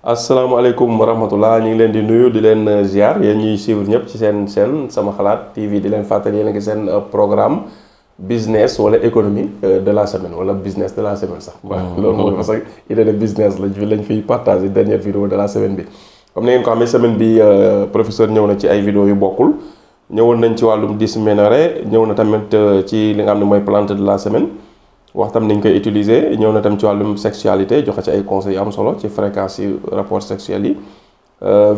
asalaamaaleykum wa rahmatullah ñu ngi leen di nuyu di leen ziar yéen ñuy suivre ñëpp ci seen sama xalaat TV di leen fàttali yéen a ngi seen programme business wala économie de la semaine wala business de la semaine sax. waaw loolu mooy parce que idée de business lañ fiy partagé dernière vidéo de la semaine bi. comme ni ngeen ko xamee semaine bi professeur ñëw na ci ay vidéo yu bokkul ñëwoon nañ ci wàllum dysménorrhée ñëw na tamit ci li nga xam ne mooy plante de la semaine. wax tam nañ koy utiliser ñëw na tam ci wàllum sexualité joxe ci ay conseils yu am solo ci fréquence yi rapport sexuel yi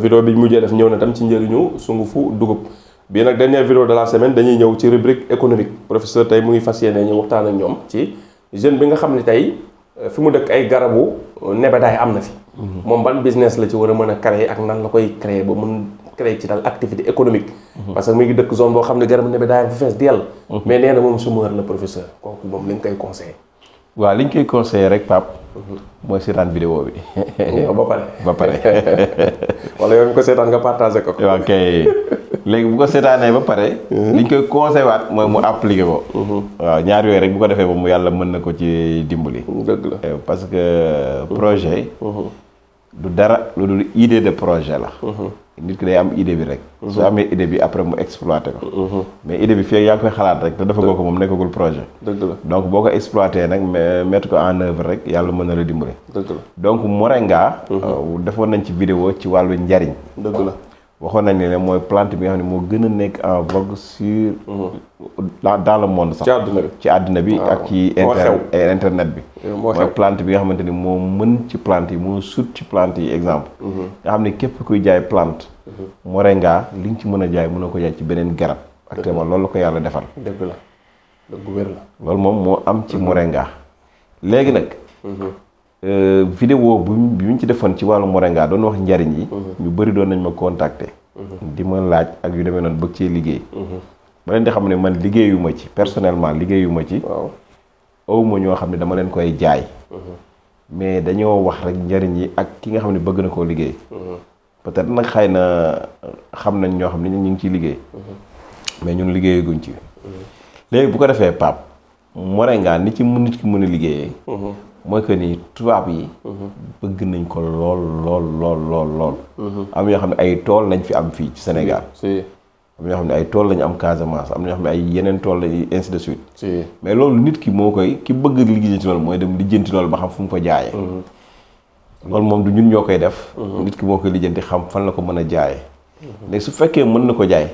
vidéo bi mujjee def ñëw na tam ci njëriñu sungufu dugub bii nag dernière vidéo de la semaine dañuy ñëw ci rubrique économique professeur tey mu ngi fas yéene ñu waxtaan ak ñoom ci jeune bi nga xam ne tey fi mu dëkk ay garabu nebedaay am na fi moom ban business la ci war a mën a créer ak nan la koy créer ba mën créer ci daal activité économique parce que mu ngi dëkk zone boo xam ne garabu nebedaay fa fees dell mais nee na moom chômeur la professeur kooku moom li nga koy conseillé waaw li ñu koy conseillé rek Pape mooy seetaan vidéo bi ba pare wala yow mi ko seetaan nga partagé ko ok léegi bu ko seetaanee ba pare li ñu koy conseillé waat mooy mu appliqué ko waaw ñaar yooyu rek bu ko defee ba mu yàlla mën na ko ci dimbali dëgg la parce que projet du dara lu dul idée de projet la nit ki day am idée bi rek su amee idée bi après mu exploité ko mais idée bi fii yaa ngi koy xalaat rek te dafa goo ko moom nekkagul projet dëgg la donc boo ko exploité nag mettre ko en œuvre rek yàlla mën na la dimbali dëgg la donc moringa defoon nañ ci vidéo ci wàllu njariñ dëgg la waxoon nañ ne mooy plante bi nga xam ne moo gën a nekk en vogue sur dans le monde sax ci àddina bi ak ci internet bi mooy plante bi nga xamante ni moo mën ci plante yi moo sut ci plante yi exemple nga xam ne képp kuy jaay plante moringa li nga ci mën a jaay mën na ko jaay ci beneen garab actuellement loolu la ko yàlla defal dëgg la dëgg wér la loolu moom moo am ci moringa léegi nag vidéo bi ñu ci defoon ci wàllu moringa doon wax njariñ yi ñu bëri doon nañ ma contacter di ma laaj ak yu demee noonu bëgg cee liggéey ba leen di xam ne man liggéeyuma ci personnellement liggéeyuma ci awuma ñoo xam ne dama leen koy jaay mais dañoo wax rek njariñ yi ak ki nga xam ne bëgg na koo liggéey peut-être nag xëy na xam nañ ñoo xam ne ñu ngi ciy liggéey mais ñun liggéeyaguñ ci léegi bu ko defee Pape moringa nit ki mën a liggéeyee mooy que ni tubaab yi bëgg nañ ko lool am ñoo xam ne ay tool lañ fi am fii ci Sénégal am ñoo xam ne ay tool lañu am Casamance am ñoo xam ne ay yeneen tool lañu ainsi de suite mais loolu nit ki moo koy ki bëgg liggéey ci loolu mooy dem lijjanti loolu ba xam fu mu ko jaayee loolu moom du ñun ñoo koy def nit ki moo koy lijjanti xam fan la ko mën a jaayee léegi su fekkee mën na ko jaay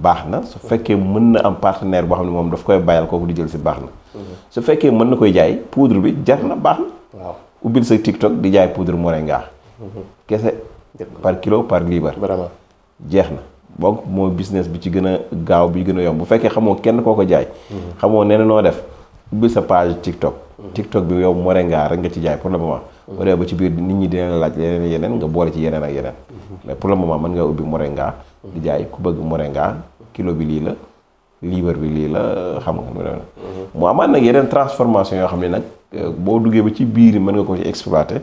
baax na su fekkee mën na am partenaire boo xam ne moom daf koy bàyyal kooku di jël si baax na su fekkee mën na koy jaay poudre bi jar na baax na waaw ubbil sa TikTok di jaay poudre moringa kese par kilo par libre vraiment jeex na donc mooy business bi ci gën a gaaw bi gën a yomb bu fekkee xamoo kenn koo ko jaay xamoo nee na noo def ubbil sa page TikTok bi yow moringa rek nga ci jaay pour le moment bu dee ba ci biir nit ñi dina laaj yeneen nga boole ci yeneen ak yeneen mais pour le moment mën nga ubbi moringa di jaay ku bëgg moringa kilo bi lii la libre bi lii la xam nga mu amaat nag yeneen transformation yoo xam ne nag boo duggee ba ci biir mën nga ko ci exploiter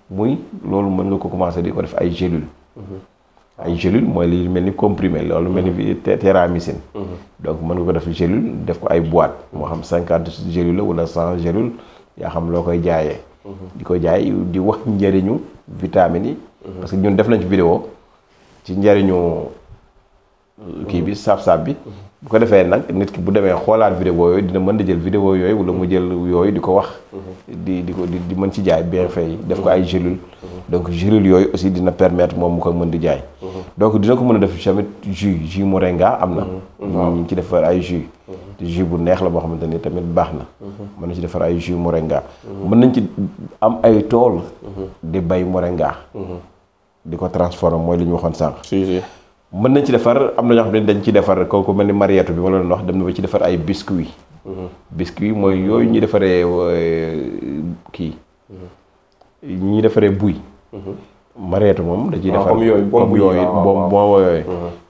muy loolu mën nga ko commencer di ko def ay gélule mooy li mel ni comprimé loolu mel ni téramycine donc mën nga ko def gélule def ko ay boîte moo xam 50 gélule la wala 100 gélule yaa xam loo koy jaayee di ko jaay di wax njëriñu vitamines yi parce que ñun def nañ ci vidéo ci njëriñu kii bi saab-saab bi bu ko defee nag nit ki bu demee xoolaat vidéo yooyu dina mën di jël vidéo yooyu wala mu jël yooyu di ko wax di mën ci jaay bienfait yi def ko ay gélule donc gélule yooyu aussi dina permettre moom mu ko mën di jaay donc dina ko mën a def tamit jus moringa am na ñu ci defar ay jus bu neex la boo xamante ni tamit baax na mën na ci defar ay jus moringa mën nañ ci am ay tool di bay moringa di ko transformer mooy li ñu waxoon sànq mën nañ ci defar am na ñoo xam ne dañ ci defar kooku mel ni mariétu bi ma doon wax dem na ba ci defar ay biscuit mooy yooyu ñuy defaree kii ñuy defaree buy mariétu moom da ciy defar comme yooyu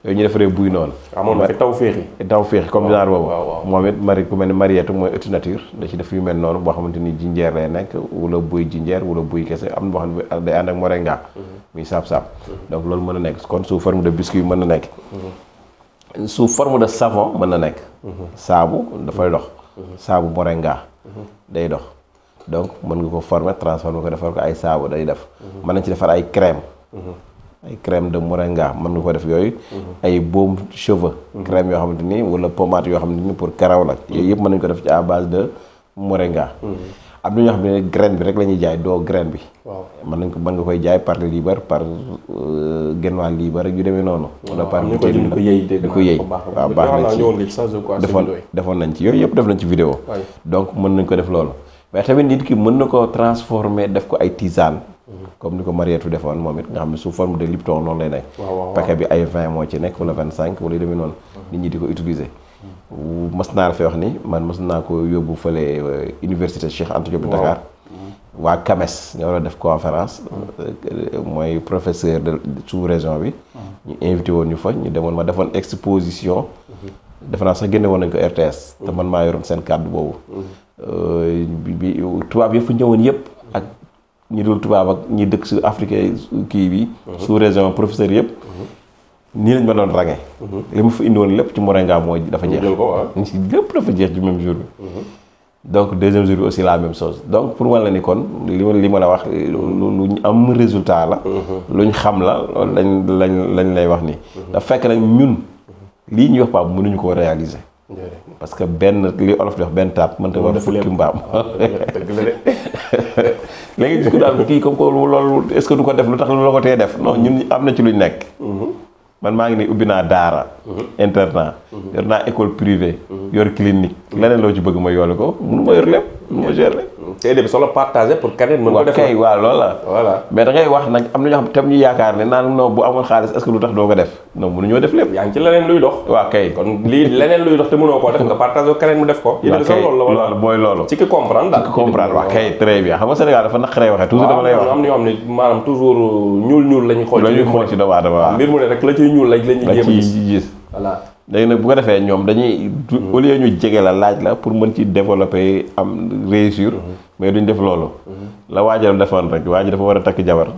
yooyu ñu defaree buy noonu amoon na fi taw féexi comme genre boobu moom it mari ku mel ni mariétu mooy ëtt nature da ci def yu mel noonu boo xamante ni jinjeer lay nekk wala buy jinjeer wala buy kese am na boo xam ne day ànd ak moringa muy saab-saab donc loolu mën na nekk kon sous forme de biscuit mën na nekk sous forme de savon mën na nekk saabu dafay dox saabu moringa day dox donc mën nga ko former transformer ko defar ko ay saabu day def. mën nañ ci defar ay crème. ay crème de moringa mën nga ko def yooyu. ay baume cheveux. crème yoo xamante ni wala pommade yoo xamante ni pour karaw la yooyu yëpp mën nañ ko def ci à base de moringa. am na ñoo xam ne graine bi rek la ñuy jaay doo graine bi. waaw mën nga koy jaay par libre par genn waa libre rek yu demee noonu. wala par ñu ko yëy di ko yëy waaw baax na ci defoon nañ ci yooyu yëpp def nañ ci vidéo. donc mën nañ ko def loolu. mais tamit nit ki mën na ko transformer def ko ay tisane. comme ni ko Mariétou defoon moom it nga xam ne sous forme de Lipton noonu lay nekk. paquet bi ay 20 moo ci nekk wala 25 wala yu demee noonu. nit ñi di ko utiliser. mës naa la fi wax ni man mës naa ko yóbbu fële université Cheikh Anta Diop de Dakar. waa CAMES nga war a def conférence. mooy professeur de sous région bi. ñu invité woon ñu fa ñu demoon ma defoon exposition. defe naa sax génne woon nañ ko RTS. te man maa yoroon seen kàddu boobu. bi tubaab yëpp fa ñëwoon yëpp ak ñi dul tubaab ak ñi dëkk si Afrique kii bi. sous région professeur yëpp. nii lañ ma doon ràññee. li ma fa indi woon lépp ci moringa mooy dafa jeex. ci lépp dafa jeex ci même jour bi. donc deuxième jour bi aussi la même chose donc pour wàll ni kon li ma la wax lu ñu am résultat la. lu ñu xam la loolu lañ lay wax nii. dafa fekk nag ñun lii ñuy wax Pape mënuñu koo réaliser. parce que benn li olof di wax benn taat mënta war fukki mbaam. léegi ku daal kii comme que loolu est-ce que du ko def lu tax lu la ko tee def non ñun am na ci luñ nekk. man maa ngi ni ubbi naa daara. internat. yor naa école privée. yor clinique. leneen loo ci bëgg ma yoole ko mënu ma yor lépp mënu ma gérer lépp. tey de bi solo partagé pour keneen mën ko def. kay waaw loolu la. voilà mais da ngay wax nag am na ñoo xam tam ñu yaakaar ne naan non bu amoon xaalis est-ce que lu tax doo ko def non mënuñoo def lépp. yaa ngi ci leneen luy dox. waaw kay kon lii leneen luy dox te mënoo koo def nga partagé keneen mu def ko. waaw kay loolu mooy loolu. ci ki comprendre daal ci ki comprendre waaw kay très bien xam nga Sénégal dafa naqaree waxee toujours dama lay wax. am na ñoo xam ne maanaam toujours ñuul la ñuy xool ci doomu aadama waaw mbir mu ne rek la ciy ñuul la ñuy jéem a gis voilà. léegi nag bu ko defee ñoom dañuy au lieu ñu jege la laaj la pour mën ci développer am réussir mais duñ def loolu la waajal defoon rek waa ji dafa war a takk jabar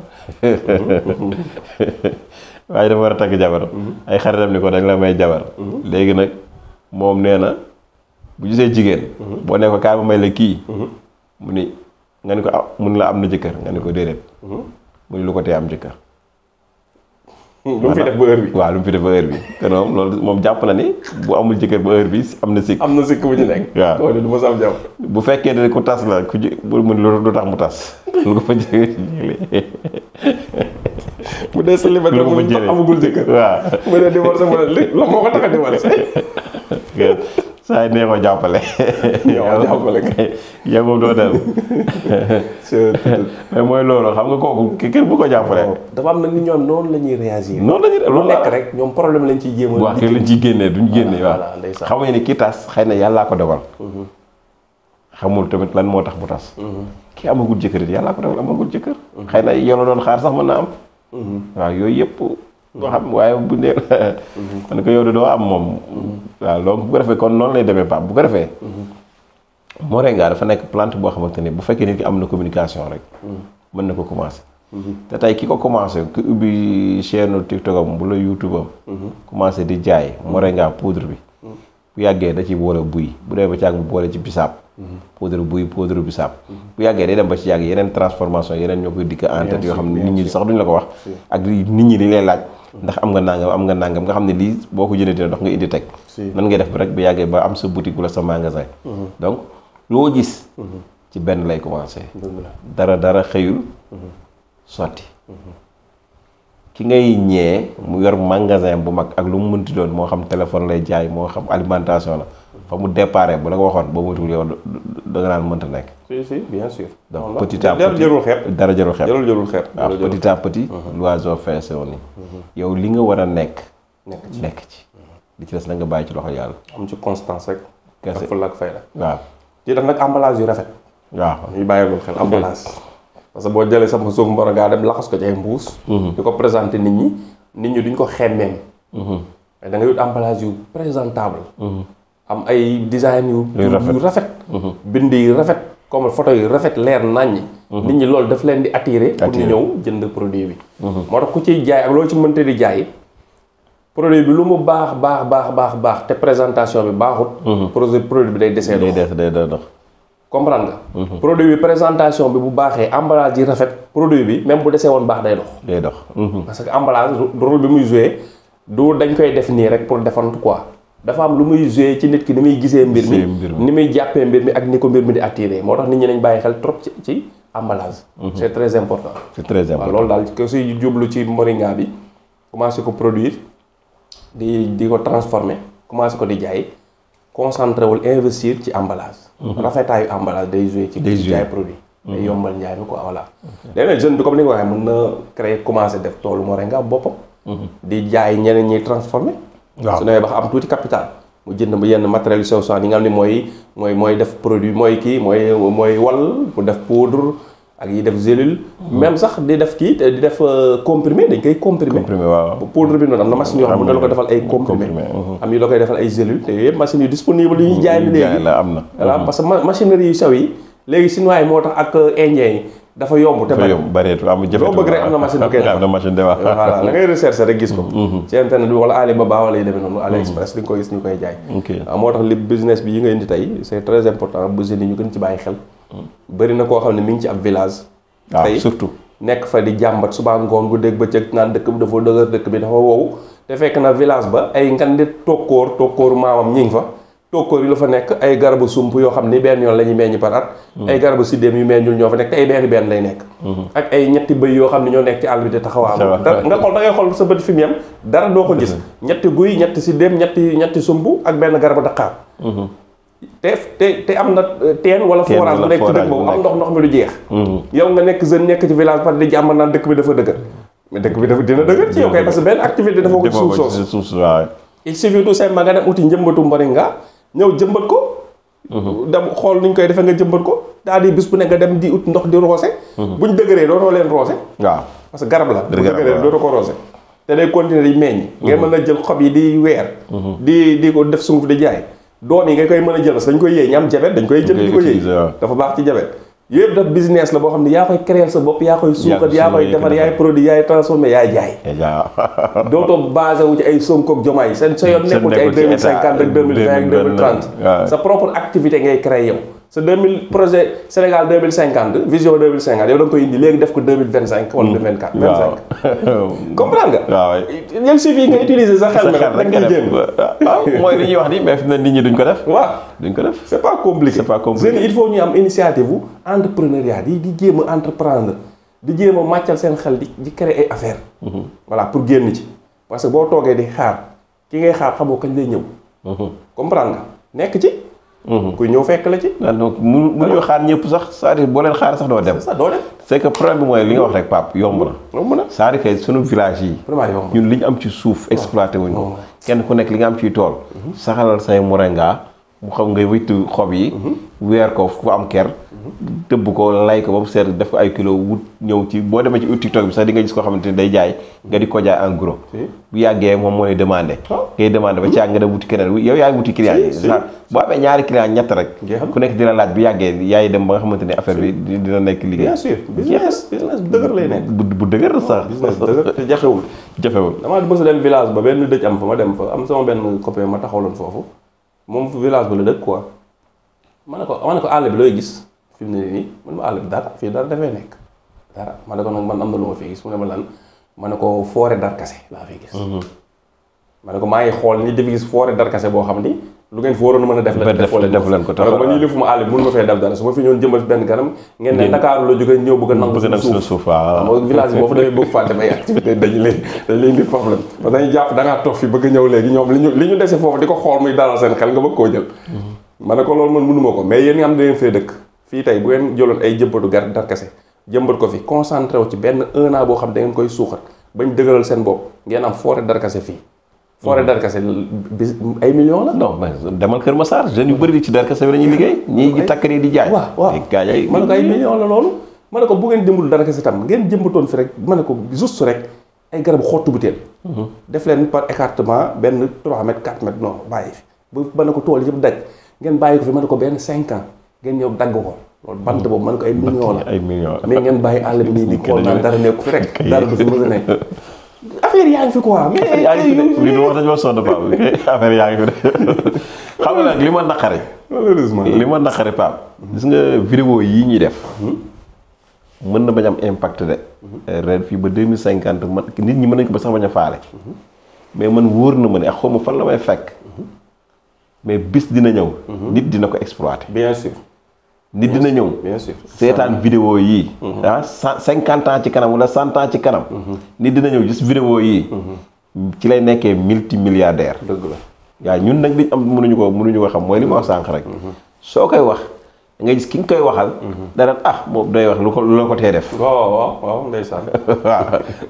waa ji dafa war a takk jabar ay xaritam ni ko dañ la may jabar léegi nag moom nee na bu gisee jigéen boo ne ko kaay ma may la kii mu ni nga ni ko mu ni la am na jëkkër nga ni ko déedéet mu ni lu ko tee am jëkkër lu mu fi def ba heure bi waaw lu mu fi def ba heure bi te loolu moom jàpp na ni bu amul jëkkër ba heure bi am na sikk bu ñu nekk waaw du ma sam jàpp bu fekkee ne ku tas la ku bu mu lu tax mu tas lu ko fa jëlee bu dee célibataire mu tax amagul jëkkër waaw mu dee divorcé mu ne la moo ko tax a divorcé saa yi nee ko jàppale. yow moom doo dem. mais mooy loolu xam nga kooku kenn bu ko jàppale. dafa am na nit ñoom noonu la ñuy réagir. noonu la ñuy lu nekk rek ñoom problème lañ ciy jéem a. waaw kay lañ ciy génnee duñ génne waaw. xam nga ni ki tas xëy na yàllaa ko dogal. xamul tamit lan moo tax mu tas. ki amagul jëkkër it yàllaa ko dogal amagul jëkkër. xëy na yow la doon xaar sax mën na am. waaw yooyu yëpp. doo xam waaye bu nee man ko yow de doo am moom. waaw donc bu ko defee kon noonu lay demee Pape bu ko defee. moringa dafa nekk plante boo xamante ni bu fekkee nit ki am na communication rek. mën na ko commencé. te tey ki ko commencé ki ubbi chaîne TikTok am wala YouTube am. commencé di jaay moringa poudre bi. bu yàggee da ci boole buy bu dee ba caag mu boole ci bisaab. poudre buy poudre bisaab. bu yàggee day dem ba ci yàgg yeneen transformation yeneen ñoo koy dikk en tête yoo xam ne nit ñi sax duñ la ko wax. ak nit ñi li lay laaj. ndax am nga nangam nga xam ne lii boo ko jëndee dina dox nga indi teg. nan ngay def ba rek ba yàggee ba am sa boutique wala sa magasin. donc loo gis. ci benn lay commencé. dara xëyul. sotti. ki ngay ñee mu yor magasin bu mag ak lu mu mënti doon moo xam téléphone lay jaay moo xam alimentation la fa mu déparé bu la ko waxoon boo moytuwul yow da nga naan mënta nekk. si bien sûr. donc petit à petit dara jarul xeeb. waaw petit à petit. l'oiseau fait son nid. yow li nga war a nekk ci. li ci des na nga bàyyi ci loxo yàlla. am ci constance rek. kese ak fulla ak fayda. waaw. di def nag emballage yu rafet. waaw ñu bàyyi loolu xel emballage. parce que boo jëlee sama suuf moringa dem laxas ko ci ay mbuus. di ko présenté nit ñi duñ ko xemmeem. mais da ngay wut emballage yu présentable. am ay design yu rafet. bind yi rafet comme photo yi rafet leer naññi. nit ñi loolu daf leen di attirer. pour ñu ñëw jënd produit bi. moo tax ku ciy jaay ak loolu ci mënte di jaay. produit bi lu mu baax te présentation bi baaxut. produit bi day desee dox. day dox. comprendre nga. produit bi présentation bi bu baaxee emballage yi rafet produit bi même bu desee woon baax day dox. day dox. parce que emballage rôle bi muy joué du dañ koy def nii rek pour defantu quoi dafa am lu muy joué ci nit ki ni muy gisee mbir mi ni muy jàppee mbir mi ak ni ko mbir mi di attiré moo tax nit ñi nañ bàyyi xel trop ci emballage. c'est très important. c'est très important waaw loolu daal ko si jublu ci moringa bi commencé ko produire di ko transformer commencé ko di jaay concentré wul investir ci emballage. rafetaayu emballage day joué ci jaay produit. day yombal njaay mi quoi voilà. léegi nag jeune bi comme ni nga waxee mën na créer commencé def toolu moringa boppam. di jaay ñeneen ñiy transformé. waaw su demee ba am tuuti capital mu jënd ba yenn matériel yu sew yi nga xam ne mooy def produit mooy wal mu def poudre ak yi def gélule. même sax di def kii di def comprimé dañ koy comprimé. waaw poudre bi noonu am na machine yoo xam ne mën na la ko defal ay comprimé. am yu la koy defal ay gélule te yooyu yëpp machines yu disponible yi ñuy jaay bi léegi am na. voilà parce que machinerie yu sew yi léegi chinois yi moo tax ak indien yi dafa yomb te bareetu am jafe loo bëgg rek am na machine bu koy def am na machine de wax voilà la ngay recherche rek gis ko ci internet bi wala Alibaba wala yi demee noonu AliExpress di nga koy gis ñu koy jaay waaw moo tax li business bi yi nga indi tey c'est très important bu jeunes yi ñu gën ci bàyyi xel bëri na koo xam ne mi ngi ci ab village tey surtout nekk fa di jàmbat suba ngoon gu dégg bëccëg naan dëkk bi dafa dëgër dëkk bi dafa wow te fekk na village ba ay ngandi tokkooru maamam ñi ngi fa tokkoor yi la fa nekk ay garabu sump yoo xam ni benn yoon la ñuy meññ par at ay garabu siddéem yu meññul ñoo fa nekk te ay benn lay nekk ak ay ñetti bëy yoo xam ne ñoo nekk ci àll bi te taxawaa dara nga xool da ngay xool sa bët fi mu yem dara doo ko gis ñetti guy ñetti siddéem ñetti sump ak benn garabu daqaar te am na teen wala forage bu nekk ci dëkk boobu am ndox mi du jeex yow nga nekk jeune nekk ci village par di jàmmal naan dëkk bi dafa dëgër mais dëkk bi dina dëgër ci yow kay parce que benn activité dafa ko ci suuf soosu il suffit tout simplement nga dem uti njëmbatu moringa ñëw jëmbat ko dem xool ni ñu koy defee nga jëmbat ko daal di bis bu ne nga dem di ut ndox di roose buñ dëgëree dootoo leen roose waaw parce que garab la bu dëgëree dootoo ko roose te day continuer di meññ ngay mën a jël xob yi di weer di ko def sunguf di jaay doon yi nga koy mën a jël parce que dañ koy yéey ñi am jabet dañ koy jël di ko yéey dafa baax ci jabet yëpp daf business la boo xam ne yaa koy créer sa bopp yaa koy suukat yaa koy defar yaay produit yaay transformé yaay jaay dootoo basé wu ci ay Sonko ak Diomaye sa yoon nekkul ci ay 2050 ak 2020 ak 2030 sa propre activité ngay créer yow sa 2000 projet Sénégal 2050 vision 2050 yow da nga koy indi léegi def ko 2025 wala 2024 25 comprendre nga il suffit nga utiliser sa xel rek nga génn waaw mooy li ñuy wax ni mais fi na nit ñi duñ ko def duñ ko def c'est pas compliqué il faut ñu am initiative bu entrepreneuriat di jéem a entreprendre di jéem a màccal seen xel di créer ay affaire voilà pour génn ci parce que boo toogee di xaar ki ngay xaar xamoo kañ lay ñëw comprendre nga nekk ci kuy ñëw fekk la ci donc mënuñoo xaar ñëpp sax c'est-à-dire boo leen xaar sax doo dem c'est que problème bi mooy li nga wax rek Pape yomb na c'est-à-dire que sunu village yi ñun li ñu am ci suuf exploité wuñ ko kenn ku nekk li nga am ciy tool saxalal say moringa mu xam ngay wëttu xob yi weer ko fu am ker tëbb ko lay ko ba mu seet def ko ay kilo wut ñëw ci boo demee ci ut TikTok bi sax di nga gis koo xamante ni day jaay nga di ko jaay en gros bu yàggee moom mooy demandé ngay demandé ba ci yàgg nga dem wuti keneen yow yaay wuti client yi boo amee ñaari client ñett rek ku nekk dina laaj bu yàggee yaay dem ba nga xamante ni affaire bi dina nekk liggéey bien sûr business bu dëgër lay nekk bu dëgër sax business dëgër te jafewul damaa mës a dem village ba benn dëj am fa ma dem fa am sama benn copain ma taxawloon foofu moom village ba la dëkk quoi ma ne ko àll bi looy gis fi mu ne nii man ma àll bi dara fii dara dafay nekk dara ma ne ko nag man am na lu ma fi gis mu ne ma lan ma ne ko forêt darkase laa fi gis ma ne ko maa ngi xool ni dafa gis forêt darkase boo xam ni lu ngeen fi waroon a mën a def leen ko tax ma nii li fu ma àll bi mënu ma fee def dara su ma fi ñoon jëmbat benn kanam ngeen ne Dakar la jógee ñëw bëgg a nangu suuf waaw village bi boo fa demee bëgg faa def ay activité dañ leen di problème parce que dañuy jàpp da ngaa toog fi bëgg ñëw léegi ñoom li ñu dese foofu di ko xool muy dalal seen xel nga bëgg koo jël ma ne ko loolu man mënuma ko mais yéen nga xam ne dangeen fee dëkk fii tey bu ngeen jëloon ay jëmbatu darkase jëmbat ko fi concentré wu ci benn 1 an boo xam da ngeen koy suuxat bañ dëgëral seen bopp ngeen am forêt darkase fii forêt darkase ay millions la. non mais demal Kër Massar jeunes yu bëri di ci darkase bi lañuy liggéey ñii di takk nii di jaay waaw ma ne ko ay millions la loolu ma ne ko bu ngeen jëmbul darkase tam ngeen jëmbatoon fi rek ma ne ko juste rek ay garabu xottu butéel def leen par écartement benn 3 mètres 4 mètres non bàyyi fi ba ma ne ko tool yëpp daj ngeen bàyyi ko fi ma ne ko benn 5 ans ngeen ñëw dagg ko loolu bant boobu ma ne ko ay millions la mais ngeen bàyyi àll bi nii di xool naan dara nekku fi rek dara du fi mën a nekk affaire yaa ngi fi quoi mais li du wax dañu ma sonn Pape affaire yaa ngi fi de xam nga nag li ma naqari malheureusement li ma naqari Pape. gis nga vidéo yii ñuy def. mën na bañ am impact de. ren fii ba 2050 man nit ñi mën nañ ko ba sax bañ a faale. mais man wóor na ma ne ak xaw ma fan la may fekk. mais bis dina ñëw. nit dina ko exploiter. bien sûr. nit dina ñëw. bien sûr seetaan vidéo yii. 50 ans ci kanam wala 100 ans ci kanam. nit dina ñëw gis vidéo yii. ci lay nekkee multimilliardaire. dëgg la. waaw ñun nag liñ am mënuñu ko xam mooy li ma wax sànq rek. soo koy wax nga gis ki nga koy waxal. dara moom day wax lu la ko tee def. waaw ndeysaan. waaw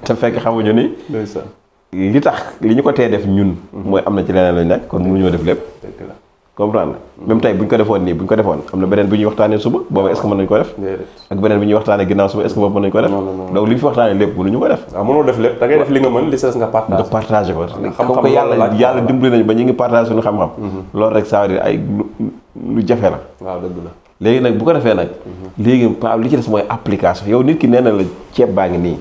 te fekk xamuñu ni. ndeysaan. li tax li ñu ko tee def ñun. mooy am na ci leneen lañ nekk kon mënuñoo def lépp. dëgg la. comprendre même tey bu ñu ko defoon nii bu ñu ko defoon am na beneen bu ñuy waxtaanee suba boobu est-ce que mën nañu ko def. ak beneen bi ñuy waxtaanee ginnaaw suba est-ce que boobu mën nañu ko def. donc li ñu fi waxtaanee lépp mënuñu ko def. waaw mënoo def lépp da ngay def li nga mën li des nga partagé. nga partagé ko. xam-xam comme que yàlla dimbali nañu ba ñu ngi partagé suñu xam-xam. loolu rek ça veut dire ay lu jafe la. waaw dëgg la. léegi nag bu ko defee nag. léegi Pape li ci des mooy application yow nit ki nee na la ceeb baa ngi nii.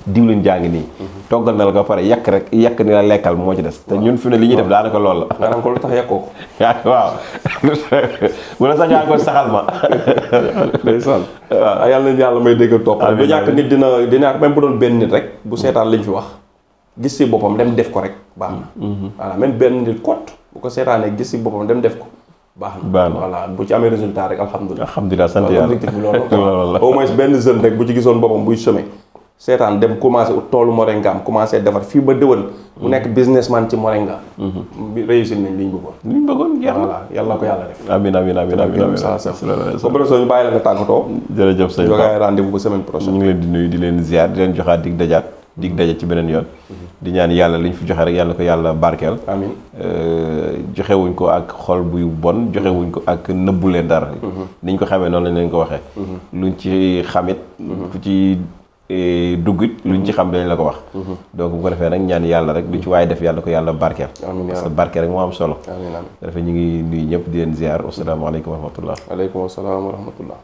diwlin jaa ngi nii. toggal na la ko pare yàq ni la lekkal moo ci des. te ñun fi ne li ñuy def daanaka loolu la. maanaam ko lu tax yàqoo ko. waaw bu la sax yaa ko saxal ma. ndeysaan. waaw yàlla na yàlla may dégg topp. du ñàkk nit dina même bu doon benn nit rek. bu seetaan liñ fi wax. gis si boppam dem def ko rek baax na. voilà même benn nit kot bu ko seetaanee gis si boppam dem def ko. baax na voilà bu ci amee résultat rek alhamdulilah. alhamdulilah sant yàlla objectif bi loolu au moins benn jeune rek bu ci gisoon boppam buy semé. seetaan dem commencé toolu moringa am commencé defar fii ba déwén. mu nekk businessman ci moringa. réussir nañ li ñu bëggoon. li ñu bëggoon jeex na voilà yàlla ko yàlla def. amiin comme professeur ñu bàyyi la nga tàggatoo. jërëjëf sëñ Ba jogaay rendez-vous ba semaine prochaine. ñu ngi leen di nuyu di leen ziar di leen joxaat dig daje ci beneen yoon. di ñaan yàlla li ñu fi joxe rek yàlla ko yàlla barkeel. amiin joxewuñ ko ak xol buy bon joxewuñ ko ak nëbbu leen dara. ni ñu ko xamee noonu lañ leen ko waxee. luñ ci xamit ku ci duggit luñ ci xam dañ la ko wax. donc bu ko defee nag ñaan yàlla rek lu ci waaye def yàlla ko yàlla barkeel. parce que barkeel rek moo am solo. amiin amiin. bu ko defee ñu ngi nuyu ñëpp di leen ziar asalaamaaleykum wa rahmatullah. waaleykum salaam wa rahmatullah.